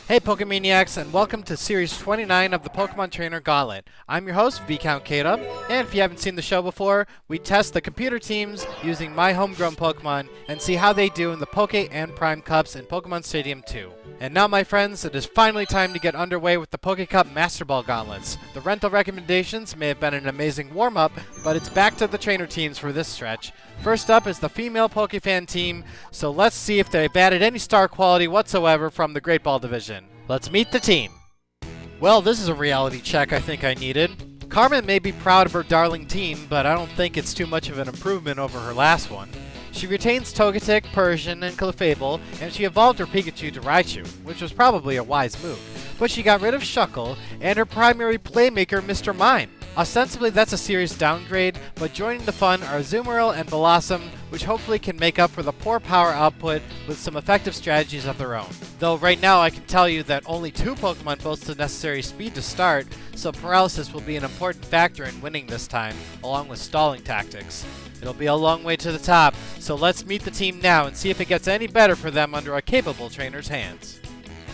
Hey Pokemaniacs, and welcome to Series 29 of the Pokemon Trainer Gauntlet. I'm your host, ViscountKdub, and if you haven't seen the show before, we test the computer teams using my homegrown Pokemon and see how they do in the Poke and Prime Cups in Pokemon Stadium 2. And now, my friends, it is finally time to get underway with the Poke Cup Master Ball Gauntlets. The rental recommendations may have been an amazing warm-up, but it's back to the trainer teams for this stretch. First up is the female Pokefan team, so let's see if they've added any star quality whatsoever from the Great Ball Division. Let's meet the team. Well, this is a reality check I think I needed. Carmen may be proud of her darling team, but I don't think it's too much of an improvement over her last one. She retains Togetic, Persian, and Clefable, and she evolved her Pikachu to Raichu, which was probably a wise move. But she got rid of Shuckle and her primary playmaker, Mr. Mime. Ostensibly, that's a serious downgrade, but joining the fun are Azumarill and Blossom, which hopefully can make up for the poor power output with some effective strategies of their own. Though right now I can tell you that only 2 Pokemon boast the necessary speed to start, so Paralysis will be an important factor in winning this time, along with stalling tactics. It'll be a long way to the top, so let's meet the team now and see if it gets any better for them under a capable trainer's hands.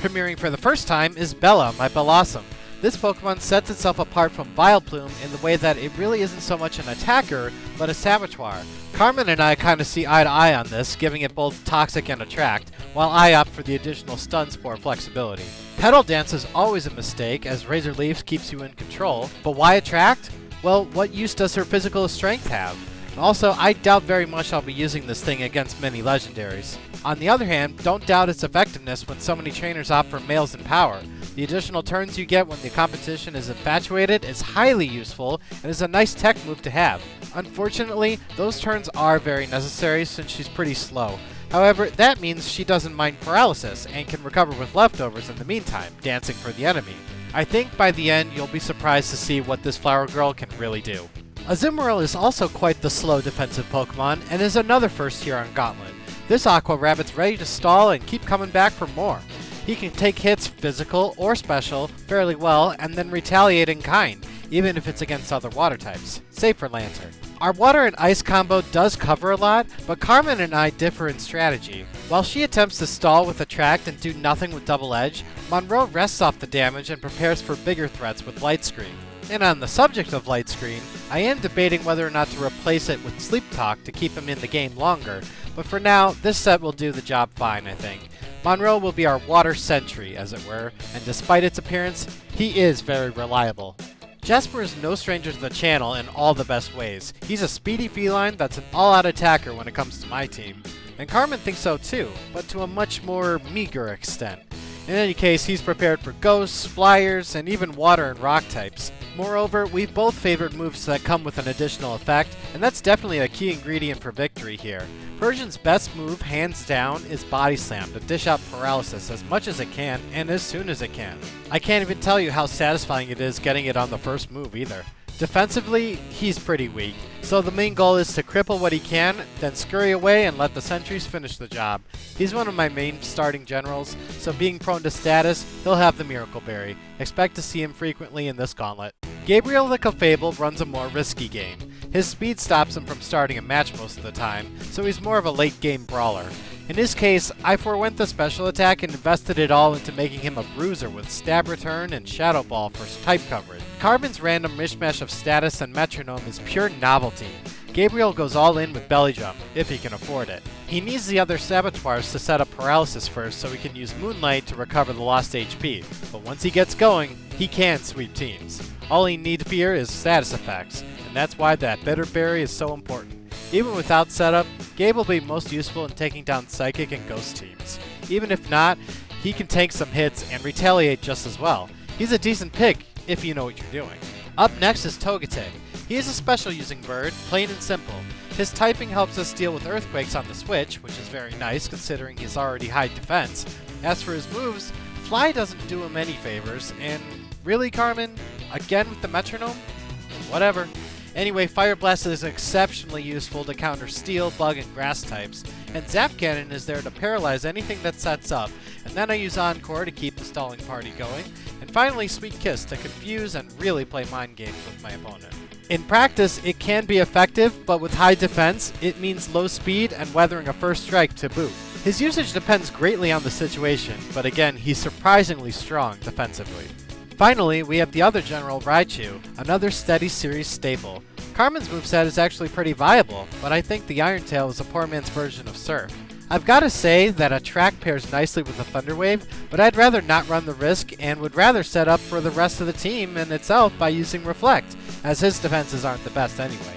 Premiering for the first time is Bella, my Blossom. This Pokemon sets itself apart from Vileplume in the way that it really isn't so much an attacker, but a saboteur. Carmen and I kind of see eye to eye on this, giving it both Toxic and Attract, while I opt for the additional Stun Spore flexibility. Petal Dance is always a mistake, as Razor Leaves keeps you in control, but why Attract? Well, what use does her physical strength have? Also, I doubt very much I'll be using this thing against many legendaries. On the other hand, don't doubt its effectiveness when so many trainers opt for males in power. The additional turns you get when the competition is infatuated is highly useful and is a nice tech move to have. Unfortunately, those turns are very necessary since she's pretty slow. However, that means she doesn't mind paralysis and can recover with leftovers in the meantime, dancing for the enemy. I think by the end you'll be surprised to see what this flower girl can really do. Azumarill is also quite the slow defensive Pokemon and is another first here on Gauntlet. This Aqua Rabbit's ready to stall and keep coming back for more. He can take hits, physical or special, fairly well and then retaliate in kind, even if it's against other water types. Save for Lantern. Our water and ice combo does cover a lot, but Carmen and I differ in strategy. While she attempts to stall with Attract and do nothing with Double Edge, Monroe rests off the damage and prepares for bigger threats with Light Screen. And on the subject of Light Screen, I am debating whether or not to replace it with Sleep Talk to keep him in the game longer, but for now, this set will do the job fine, I think. Monroe will be our water sentry, as it were, and despite its appearance, he is very reliable. Jesper is no stranger to the channel in all the best ways. He's a speedy feline that's an all-out attacker when it comes to my team. And Carmen thinks so too, but to a much more meager extent. In any case, he's prepared for ghosts, flyers, and even water and rock types. Moreover, we've both favored moves that come with an additional effect, and that's definitely a key ingredient for victory here. Persian's best move, hands down, is Body Slam to dish out paralysis as much as it can and as soon as it can. I can't even tell you how satisfying it is getting it on the first move either. Defensively, he's pretty weak, so the main goal is to cripple what he can, then scurry away and let the sentries finish the job. He's one of my main starting generals, so being prone to status, he'll have the Miracle Berry. Expect to see him frequently in this gauntlet. Gabriel the Clefable runs a more risky game. His speed stops him from starting a match most of the time, so he's more of a late game brawler. In his case, I forewent the special attack and invested it all into making him a bruiser with Stab Return and Shadow Ball for type coverage. Carmen's random mishmash of status and metronome is pure novelty. Gabriel goes all in with Belly Jump, if he can afford it. He needs the other saboteurs to set up paralysis first so he can use Moonlight to recover the lost HP, but once he gets going, he can sweep teams. All he needs to fear is status effects, and that's why that Bitter Berry is so important. Even without setup, Gabe will be most useful in taking down Psychic and Ghost teams. Even if not, he can take some hits and retaliate just as well. He's a decent pick if you know what you're doing. Up next is Togetic. He is a special using bird, plain and simple. His typing helps us deal with earthquakes on the switch, which is very nice considering he's already high defense. As for his moves, Fly doesn't do him any favors, and really, Carmen? Again with the metronome? Whatever. Anyway, Fire Blast is exceptionally useful to counter Steel, Bug, and Grass types, and Zap Cannon is there to paralyze anything that sets up, and then I use Encore to keep the stalling party going, and finally Sweet Kiss to confuse and really play mind games with my opponent. In practice, it can be effective, but with high defense, it means low speed and weathering a first strike to boot. His usage depends greatly on the situation, but again, he's surprisingly strong defensively. Finally, we have the other general, Raichu, another steady series staple. Carmen's moveset is actually pretty viable, but I think the Iron Tail is a poor man's version of Surf. I've got to say that Attract pairs nicely with the Thunder Wave, but I'd rather not run the risk and would rather set up for the rest of the team and itself by using Reflect, as his defenses aren't the best anyway.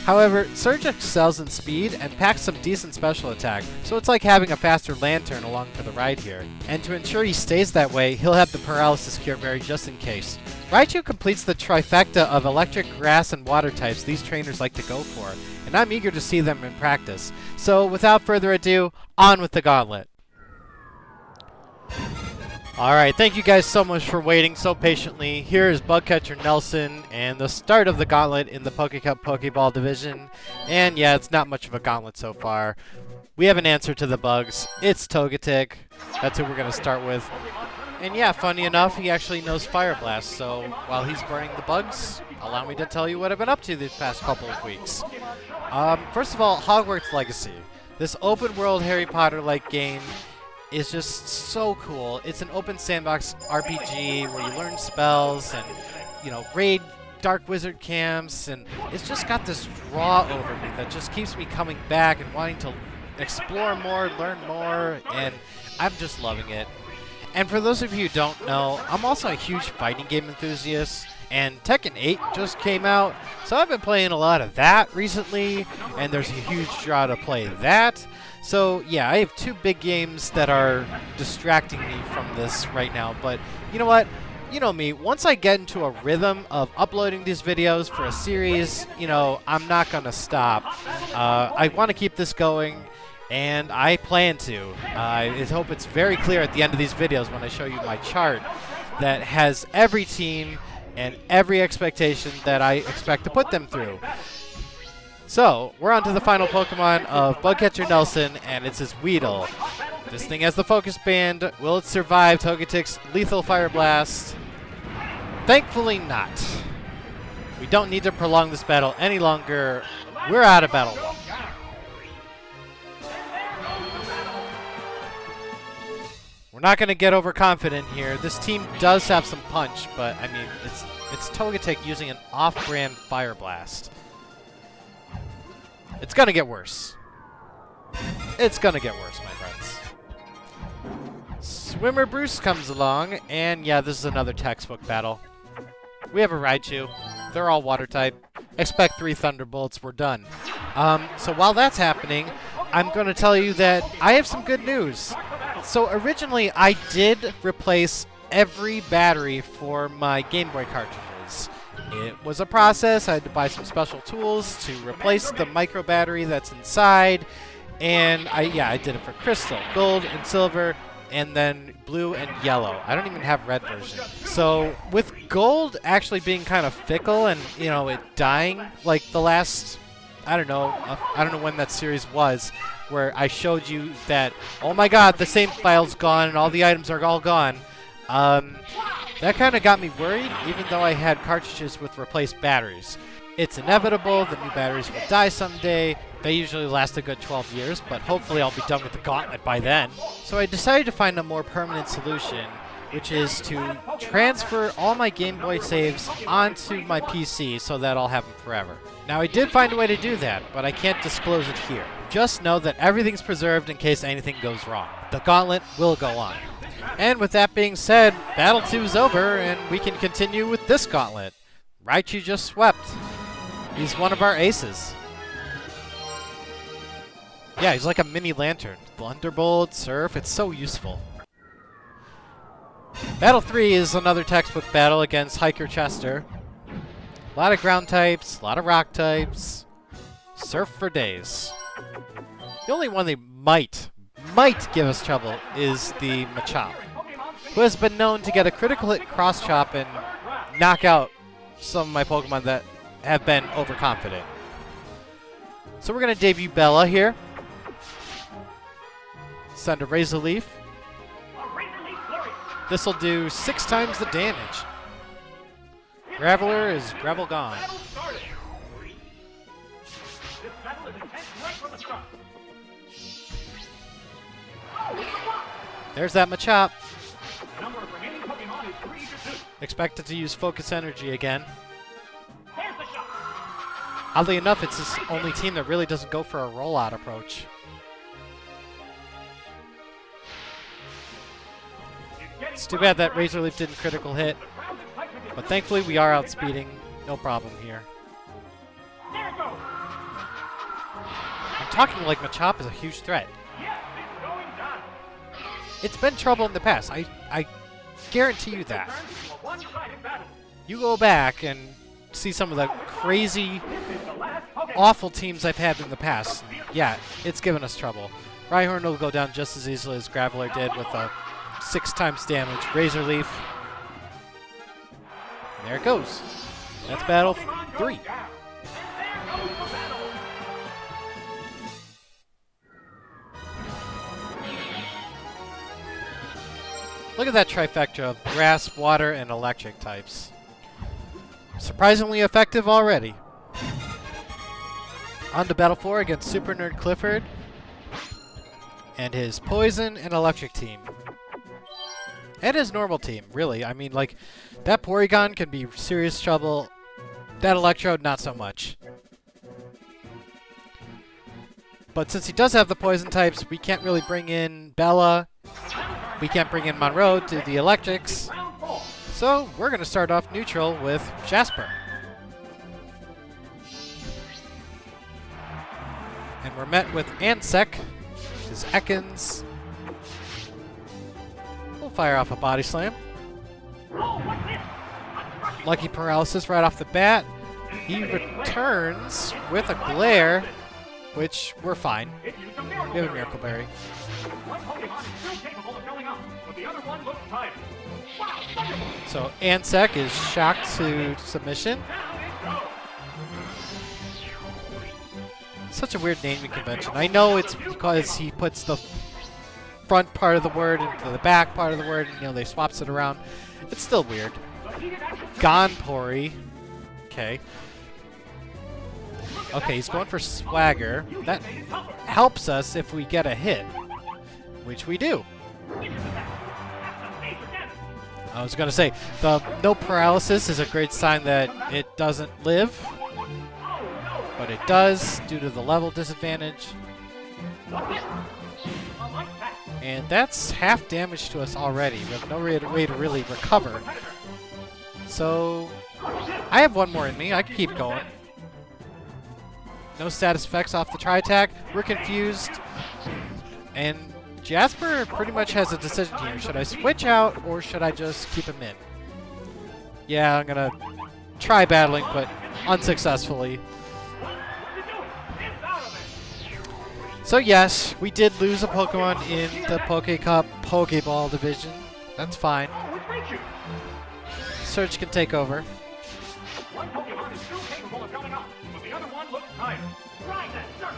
However, Surge excels in speed and packs some decent special attack, so it's like having a faster Lantern along for the ride here. And to ensure he stays that way, he'll have the Paralysis Cure Berry just in case. Raichu completes the trifecta of electric, grass, and water types these trainers like to go for, and I'm eager to see them in practice. So without further ado, on with the Gauntlet. Alright, thank you guys so much for waiting so patiently. Here is Bugcatcher Nelson and the start of the Gauntlet in the Pokecup Pokeball division. And yeah, it's not much of a gauntlet so far. We have an answer to the bugs. It's Togetic. That's who we're going to start with. And yeah, funny enough, he actually knows Fire Blast, so while he's burning the bugs, allow me to tell you what I've been up to these past couple of weeks. First of all, Hogwarts Legacy. This open-world Harry Potter-like game is just so cool. It's an open sandbox RPG where you learn spells and, you know, raid dark wizard camps, and it's just got this draw over me that just keeps me coming back and wanting to explore more, learn more, and I'm just loving it. And for those of you who don't know, I'm also a huge fighting game enthusiast, and Tekken 8 just came out, so I've been playing a lot of that recently, and there's a huge draw to play that. So yeah, I have two big games that are distracting me from this right now, but you know what? You know me, once I get into a rhythm of uploading these videos for a series, you know, I'm not gonna stop. I want to keep this going, and I plan to. I hope it's very clear at the end of these videos when I show you my chart that has every team and every expectation that I expect to put them through. So, we're on to the final Pokemon of Bugcatcher Nelson, and it's his Weedle. This thing has the Focus Band. Will it survive Togetic's Lethal Fire Blast? Thankfully not. We don't need to prolong this battle any longer. We're out of Battle 1. We're not going to get overconfident here. This team does have some punch, but, I mean, it's Togetic using an off-brand Fire Blast. It's gonna get worse. It's gonna get worse, my friends. Swimmer Bruce comes along, and yeah, this is another textbook battle. We have a Raichu. They're all water type. Expect 3 Thunderbolts. We're done. So while that's happening, I'm gonna tell you that I have some good news. So originally, I did replace every battery for my Game Boy cartridges. It was a process. I had to buy some special tools to replace the micro battery that's inside, and I did it for Crystal, Gold, and Silver, and then Blue and Yellow. I don't even have Red version. So with Gold actually being kind of fickle and, you know, it dying like the last, I don't know when that series was, where I showed you that, oh my god, the save file's gone and all the items are all gone. That kind of got me worried, even though I had cartridges with replaced batteries. It's inevitable, the new batteries will die someday. They usually last a good 12 years, but hopefully I'll be done with the Gauntlet by then. So I decided to find a more permanent solution, which is to transfer all my Game Boy saves onto my PC so that I'll have them forever. Now I did find a way to do that, but I can't disclose it here. Just know that everything's preserved in case anything goes wrong. The Gauntlet will go on. And with that being said, Battle 2 is over, and we can continue with this Gauntlet. Raichu just swept. He's one of our aces. Yeah, he's like a mini Lantern. Thunderbolt, Surf, it's so useful. Battle 3 is another textbook battle against Hiker Chester. A lot of ground types, a lot of rock types. Surf for days. The only one they might give us trouble is the Machop, who has been known to get a critical hit cross chop and knock out some of my Pokemon that have been overconfident. So we're going to debut Bella here. Send a Razor Leaf. This will do 6 times the damage. Graveler is Gravel gone. There's that Machop. The number of remaining Pokemon is 3 to 2. Expected to use Focus Energy again. There's the shot. Oddly enough, it's this only team that really doesn't go for a rollout approach. It's too bad that Razor Leaf didn't critical hit, but thankfully we are outspeeding. No problem here. There it goes. I'm talking like Machop is a huge threat. Yes, it's going down. It's been trouble in the past. I guarantee you that. Turns into a one-sided battle. You go back and see some of the crazy, This is the last Pokemon. awful teams I've had in the past. Yeah, it's given us trouble. Rhyhorn will go down just as easily as Graveler did with a 6 times damage. Razor Leaf. And there it goes. That's battle 3. Down. And there goes the battle. Look at that trifecta of grass, water, and electric types. Surprisingly effective already. On to Battle 4 against Super Nerd Clifford and his Poison and Electric team. And his normal team, really. I mean, like, that Porygon can be serious trouble. That Electrode, not so much. But since he does have the Poison types, we can't really bring in Bella. We can't bring in Monroe to the Electrics. Round 4. So, we're going to start off neutral with Jasper. And we're met with Ansec, his Ekans. We'll fire off a Body Slam. Oh, what's this? A crushing Lucky Paralysis right off the bat. He returns with a Glare, which we're fine. It used a miracle. We have a Miracle Berry. One Pokemon is still capable of going up, but the other one looks tired. Wow, wonderful. So Ansec is shocked to submission. Down it goes. Such a weird naming convention. I know it's because he puts the front part of the word into the back part of the word, and they swaps it around. It's still weird. The heated action. Gonpori. Okay. Okay, he's going for Swagger. That Made it tougher. helps us if we get a hit, which we do. Into the back. That's a major damage. I was going to say, the no paralysis is a great sign that it doesn't live, Oh, no. but it does due to the level disadvantage. What's this? A light pack. And that's half damage to us already. We have no way to really recover. Competitor. So, I have one more in me. I can keep going. No status effects off the Tri-Attack. We're confused. And Jasper pretty much has a decision here. Should I switch out or should I just keep him in? Yeah, I'm going to try battling, but unsuccessfully. What you doing? It's out of it. So yes, we did lose a Pokemon in the Poke Cup Pokeball division. That's fine. Oh, which makes you? Surge can take over. One Pokemon is still capable of going up, but the other one looks tired. Try that, sir.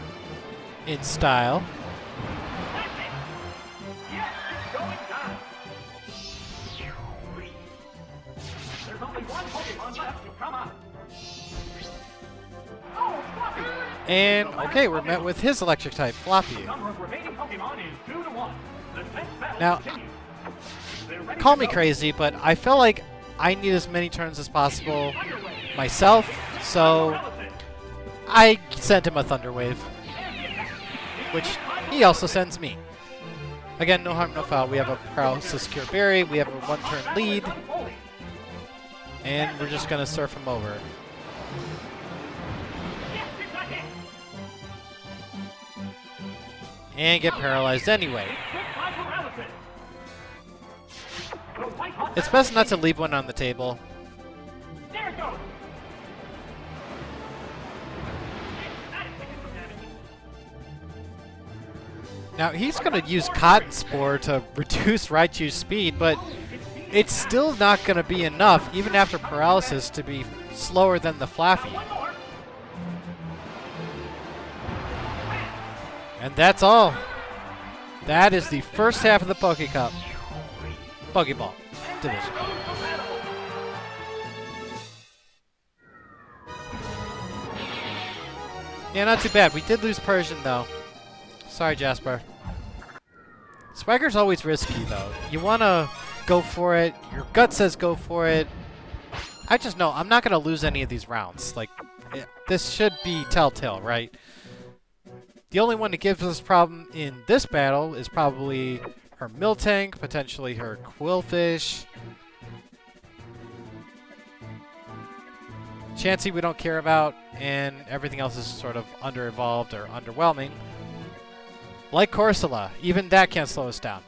In style. That's it. Yes, it's going down. There's only one Pokemon left to come out. Oh, Fluffy! And, okay, we're met with his electric type, Floppy. The number of remaining Pokemon is 2 to 1. The tense battle Now, continues. They're ready call to me go. crazy, but I feel like I need as many turns as possible Underway. myself, so Paralysis. I sent him a Thunder Wave, which he also sends me. Again, no harm, no foul. We have a Paralysis Cure Berry, we have a 1-turn lead, Unfolding. and we're just going to surf him over. Yes, it's a hit. And get paralyzed anyway. Hit by paralysis. The white hot It's best not to leave one on the table. There it goes. That is taking some damage. Now, he's going to use Cotton Spore to reduce Raichu's speed, but it's still not going to be enough, even after paralysis, to be slower than the Flaffy. One more. And that's all. That is the first half of the Poke Cup. Pokeball division. Yeah, not too bad. We did lose Persian, though. Sorry, Jasper. Swagger's always risky, though. You want to go for it. Your gut says go for it. I just know I'm not going to lose any of these rounds. Like, this should be Telltale, right? The only one that gives us problem in this battle is probably her Miltank, potentially her Quillfish. Chansey we don't care about, and everything else is sort of under-evolved or underwhelming. Like Corsola, even that can't slow us down.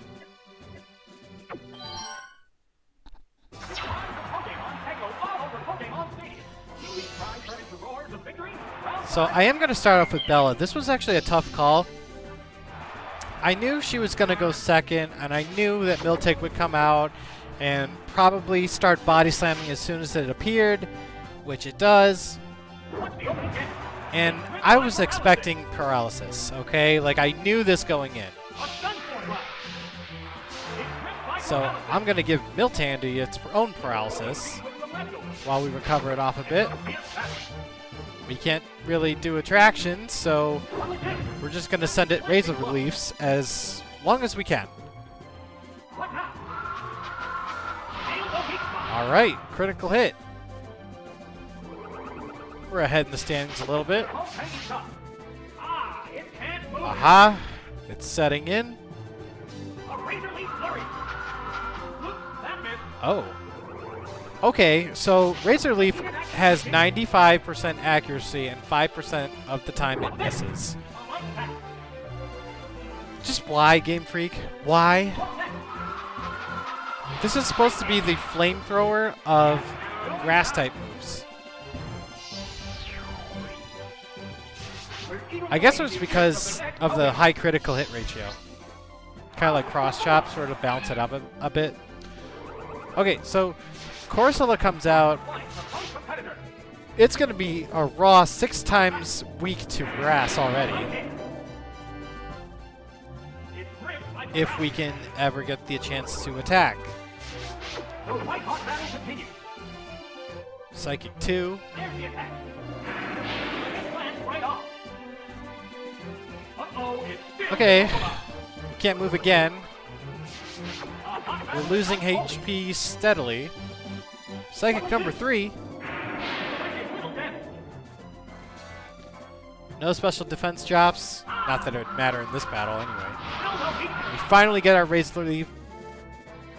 So I am going to start off with Bella. This was actually a tough call. I knew she was going to go second, and I knew that Miltank would come out and probably start body slamming as soon as it appeared, which it does. And I was expecting paralysis, okay? Like, I knew this going in. So I'm going to give Miltandy its own paralysis while we recover it off a bit. We can't really do attraction, so we're just going to send it Razor Reliefs as long as we can. Alright, critical hit. We're ahead in the standings a little bit. Aha! It's setting in. Oh. Okay, so Razor Leaf has 95% accuracy and 5% of the time it misses. Just why, Game Freak? Why? This is supposed to be the flamethrower of grass-type moves. I guess it was because of the high critical hit ratio. Kind of like Cross Chop, sort of balance it up a bit. Okay, so Corsola comes out. It's going to be a raw 6 times weak to grass already. If we can ever get the chance to attack. Psychic 2. Okay, can't move again. We're losing HP steadily. Psychic number 3. No special defense drops. Not that it would matter in this battle anyway. We finally get our Razor Leaf,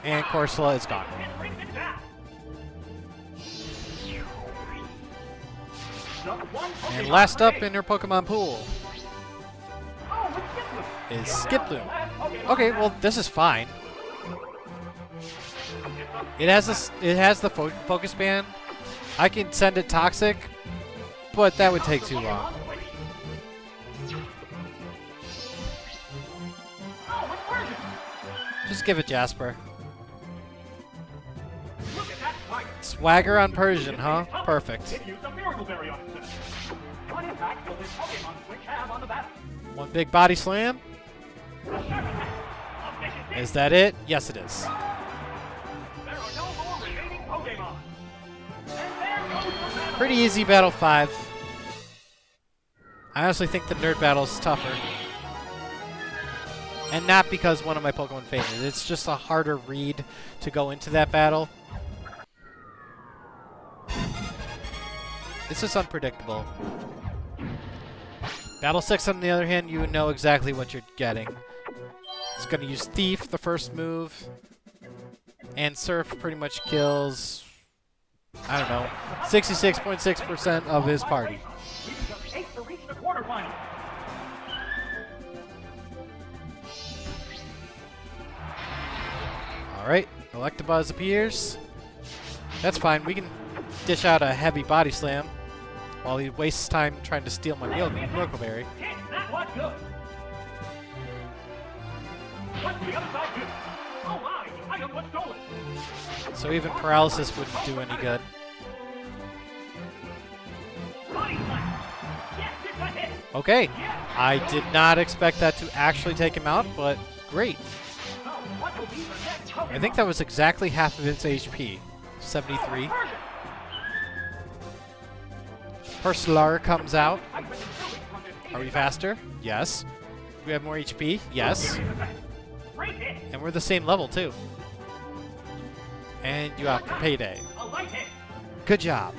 and Corsola is gone. And last up in your Pokemon pool is Skiploom. Okay, well this is fine. It has the focus band. I can send it toxic, but that would take too long. Just give it Jasper. Swagger on Persian, huh? Perfect. One big body slam. Is that it? Yes, it is. Pretty easy battle 5. I honestly think the nerd battle is tougher. And not because one of my Pokemon fainted. It's just a harder read to go into that battle. This is unpredictable. Battle 6, on the other hand, you know exactly what you're getting. It's going to use Thief, the first move. And Surf pretty much kills, I don't know, 66.6% of his party. Alright, Electabuzz appears. That's fine, we can dish out a heavy body slam while he wastes time trying to steal my Miracle Berry. So even paralysis wouldn't do any good. Okay, I did not expect that to actually take him out, but great. I think that was exactly half of its HP. 73. Perslar comes out. Are we faster? Yes. Do we have more HP? Yes. Great hit. And we're the same level, too. And you have payday. A light hit. Good job.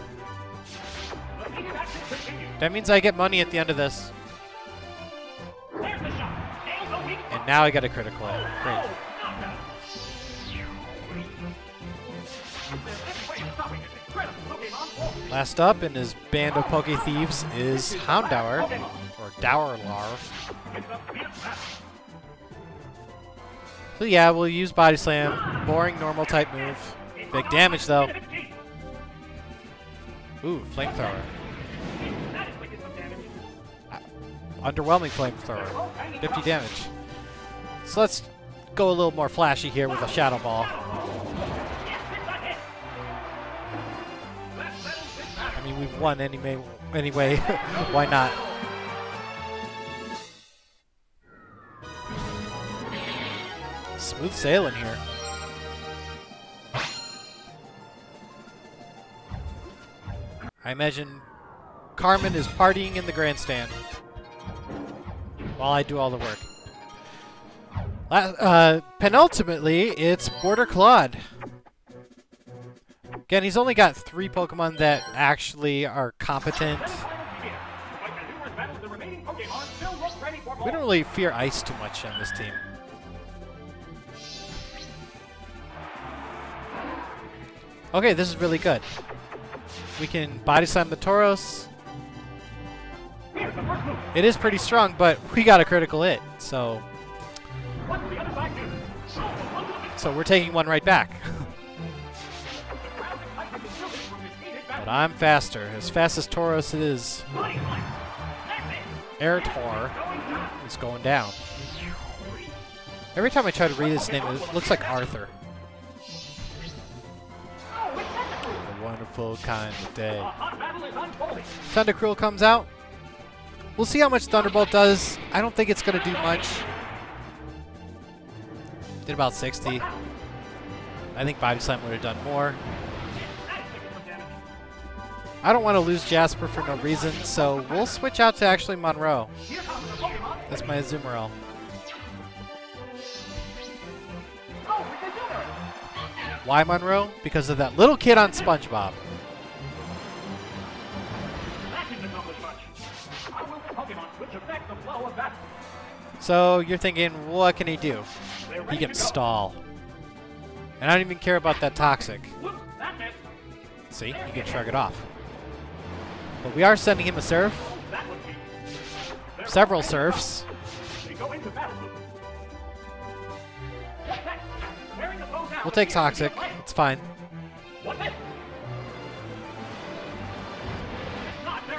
The heated action continues. That means I get money at the end of this. There's the shot. Nails the weak And now I got a critical hit. Great. knockdown. There's any way of stopping this incredible Pokemon ball. Last up in his band of Poke Thieves is Houndour, or Dowerlar. It's a fierce battle. So yeah, we'll use Body Slam. Boring normal type move. Big damage though. Its teeth. Ooh, Flamethrower. That is wicked some damage. Underwhelming Flamethrower. 50 damage. So let's go a little more flashy here with a Shadow Ball. Yes, it's a hit. That settles this battle. I mean, we've won anyway. Why not? Smooth sailing here. I imagine Carmen is partying in the grandstand while I do all the work. Penultimately, it's Border Claude. Again, he's only got 3 Pokemon that actually are competent. We don't really fear ice too much on this team. Okay, this is really good. We can Body Slam the Tauros. It is pretty strong, but we got a critical hit, so we're taking one right back. But I'm faster. As fast as Tauros is, Airtor is going down. Every time I try to read his name, it looks like Arthur. A wonderful kind of day. Thundercruel comes out. We'll see how much Thunderbolt does. I don't think it's going to do much. Did about 60. I think Body Slam would have done more. I don't want to lose Jasper for no reason, so we'll switch out to actually Monroe. That's my Azumarill. Why Monroe? Because of that little kid on SpongeBob. So you're thinking, what can he do? He can stall. And I don't even care about that Toxic. See, he can shrug it off. But we are sending him a Surf. Several Surfs. We'll take Toxic. It's fine.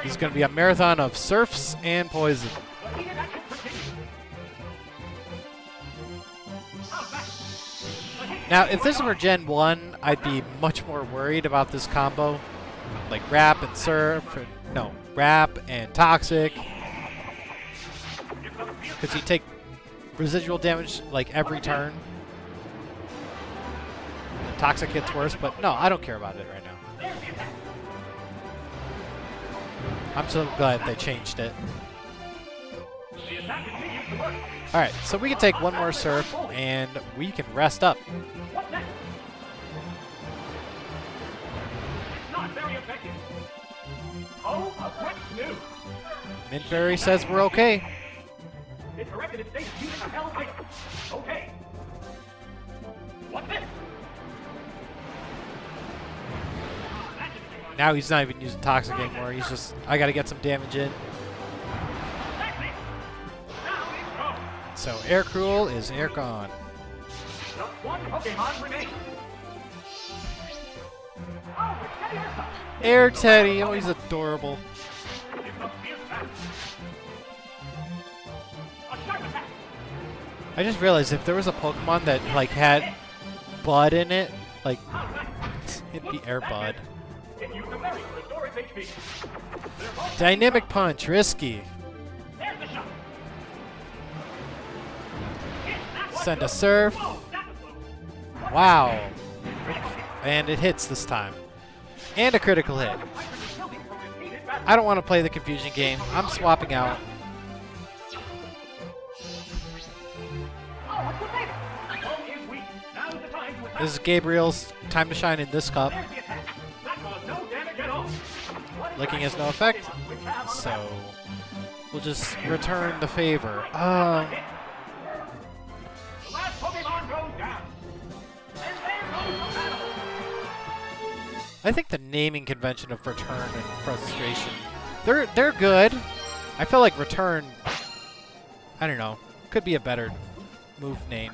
This is going to be a marathon of Surfs and Poison. Now, if this were Gen 1, I'd be much more worried about this combo. Like Wrap and Surf. No, Wrap and Toxic. Because you take residual damage like every turn. Toxic hits worse, but no, I don't care about it right now. I'm so glad they changed it. Alright, so we can take one more Surf, and we can rest up. Mintberry says we're okay. Okay. What's this? Now he's not even using Toxic anymore. He's just, I gotta get some damage in. So Air Cruel is Air Gone. Just one Pokemon remains. Air Teddy, oh he's adorable. I just realized if there was a Pokemon that like had Bud in it, like it'd be Air Bud. Dynamic Punch, risky. Send a Surf. Wow. And it hits this time. And a critical hit. I don't want to play the confusion game. I'm swapping out. This is Gabriel's time to shine in this cup. There's the attack. That caused no damage at all. Licking has no effect, so we'll just return the favor. The last Pokemon goes down. And there goes the battle. I think the naming convention of return and frustration, they're good. I feel like return, I don't know, could be a better move name.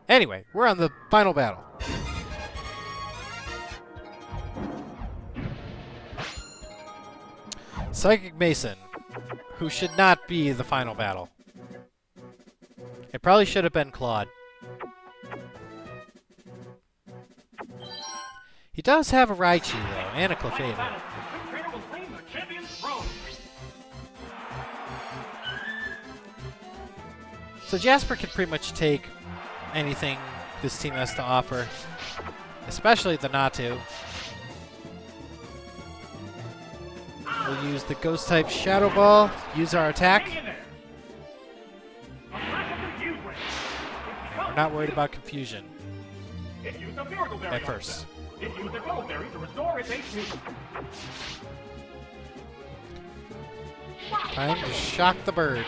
Anyway, we're on the final battle. Psychic Mason, who should not be the final battle. It probably should have been Claude. He does have a Raichu, though, and a Clefairy. The trainer will claim the champion's throne. So Jasper can pretty much take anything this team has to offer, especially the Natu. We'll use the Ghost-type Shadow Ball, use our attack. Hang in there. A flash of confuse ray. We're not worried about confusion It used a miracle berry at on first. itself. It used a gold berry to restore its HP. Time to shock the bird.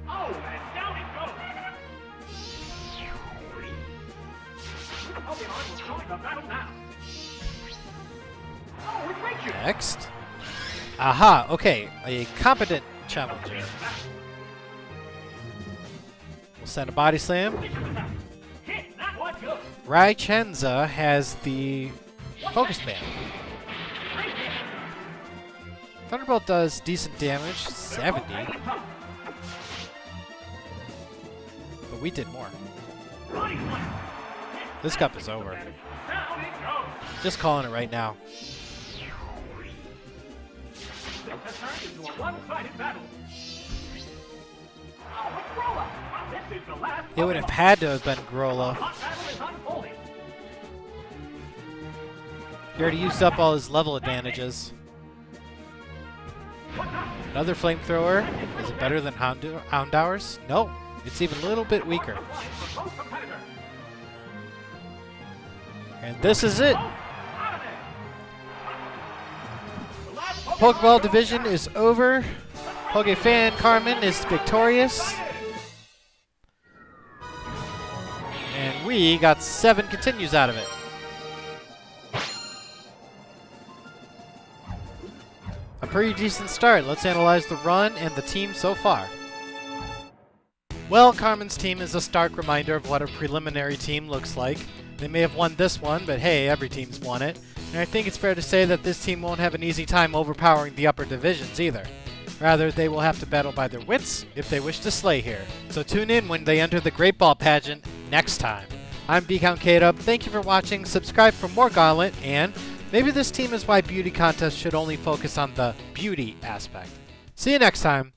Oh, and down it goes. Pokemon will join the battle now. Oh, it's Raichu. Next. Aha, okay, a competent challenger. We'll send a Body Slam. Hit, that was good. Raichenza has the Focus Band. Thunderbolt does decent damage, 70, but we did more. Body slam. This cup is over. Down it goes. Just calling it right now. This has turned into a one-sided battle. Oh, it's Rolla. This is the last It would have Pokemon. had to have been Grola. Hot battle is unfolding. He already used up all his level advantages. Another Flamethrower. Is it better than Houndour's? No, it's even a little bit weaker. And this is it. Pokeball division is over. Pokefan Carmen is victorious. And we got 7 continues out of it. A pretty decent start. Let's analyze the run and the team so far. Well, Carmen's team is a stark reminder of what a preliminary team looks like. They may have won this one, but hey, every team's won it. And I think it's fair to say that this team won't have an easy time overpowering the upper divisions either. Rather, they will have to battle by their wits if they wish to slay here. So tune in when they enter the Great Ball pageant next time. I'm ViscountKdub. Thank you for watching. Subscribe for more Gauntlet, and maybe this team is why beauty contests should only focus on the beauty aspect. See you next time.